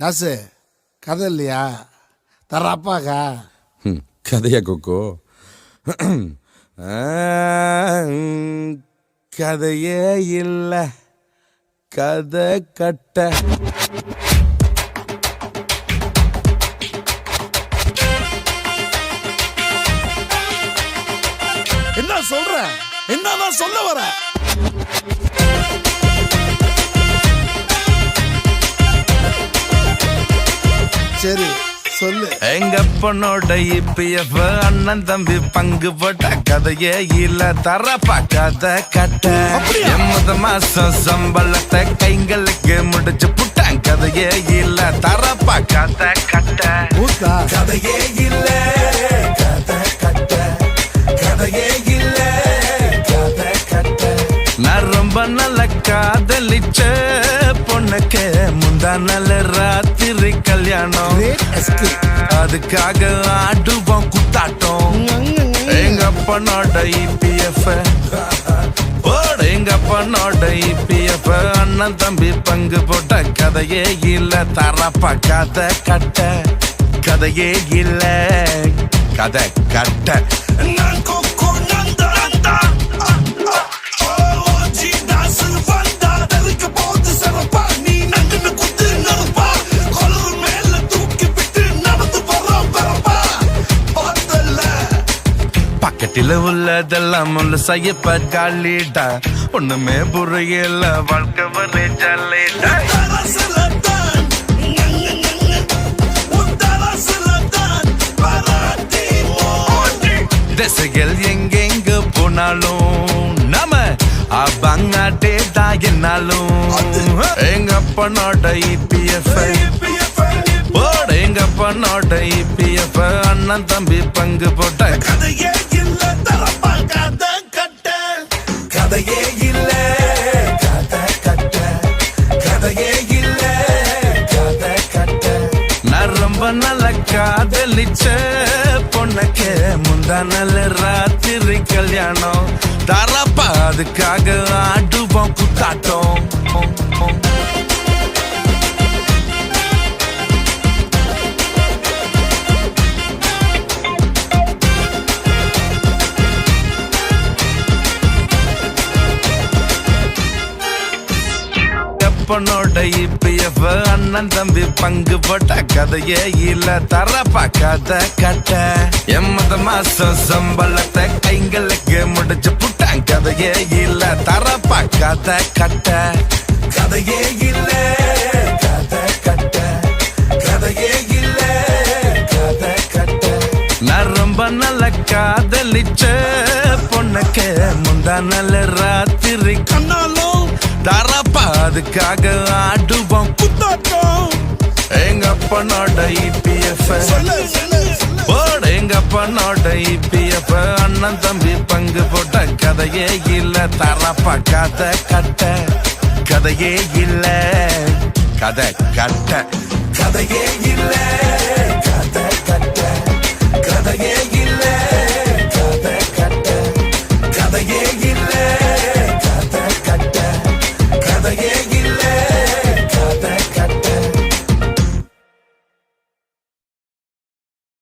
தாசு கதை இல்லையா தர அப்பாக்கா கதையா கொக்கோ? கதையே இல்லை கதை கட்ட. என்ன சொல்ற? என்னதான் சொல்ல வர? சரி சொல்லு. எங்க பொண்ணோட இபிஎஃப் அண்ணன் தம்பி பங்கு போட்ட கதையே இல்ல தரப்பா கதை கட்ட. எம்மத மாசம் சம்பளத்தை கைங்களுக்கு முடிச்சு புட்டான் கதையே இல்ல தரப்பா கதை கட்ட. கதையே இல்ல கதை கட்ட. கதையே இல்ல கதை கட்ட. நான் ரொம்ப நல்ல காதலிச்ச பொண்ணுக்கு முந்தா நல்ல ராத்திரி கல்யாணம். அதுக்காக ஆடுவோம் குத்தாட்டம். எங்க அப்பனோட இபிஎஃப் எங்க அப்பனோட இபிஎஃப் அண்ணன் தம்பி பங்கு போட்ட கதையே இல்ல தரப்பா கதை கட்ட. கதையே இல்ல கதை கட்ட. பக்கத்தில உள்ளதெல்லாம் முள்ள செய்யப்ப காலிட்டா ஒண்ணுமே புரியல வாழ்க்கை வரை ஜல்லிட்டா. திசைகள் எங்கெங்க போனாலும் நாம அப்பாங்காட்டே தான் என்னாலும். எங்க அப்பனோட இபிஎஃப் எங்க அப்பனோட இபிஎஃப் அண்ணன் தம்பி பங்கு போட்ட கதையே இல்ல தரப்பா கதை கட்ட. கதையே இல்ல கதை கட்ட. கதையே இல்ல கதை கட்ட. நான் ரொம்ப நல்ல காதலிச்ச பொண்ணுக்கு முந்தா நல்ல ராத்திரி கல்யாணம். தரப்பா அதுக்காக ஆடுவோம் குத்தாட்டம். அப்பனோட இபிஎஃப் அண்ணன் தம்பி பங்கு போட்ட கதையே இல்ல தரப்பா கதை கட்ட. எம்மத மாசம் சம்பளத்தை கைங்களுக்கு முடிச்சு புட்டான் கதையே இல்ல தரப்பா கதை கட்ட. கதையே இல்ல கதை கட்ட. கதையே இல்ல கதை கட்ட. நான் ரொம்ப நல்ல காதலிச்ச பொண்ணுக்கு முந்தா நல்ல ராத்திரி கண்ணாலும் தரப்பா அதுக்காக ஆடுவோம் குத்தாட்டம். எங்க அப்பனோட இபிஎஃப் எங்க அப்பனோட இபிஎஃப் அண்ணன் தம்பி பங்கு போட்ட கதையே இல்ல தரப்பா கதை கட்ட. கதையே இல்ல கதை கட்ட. கதையே இல்ல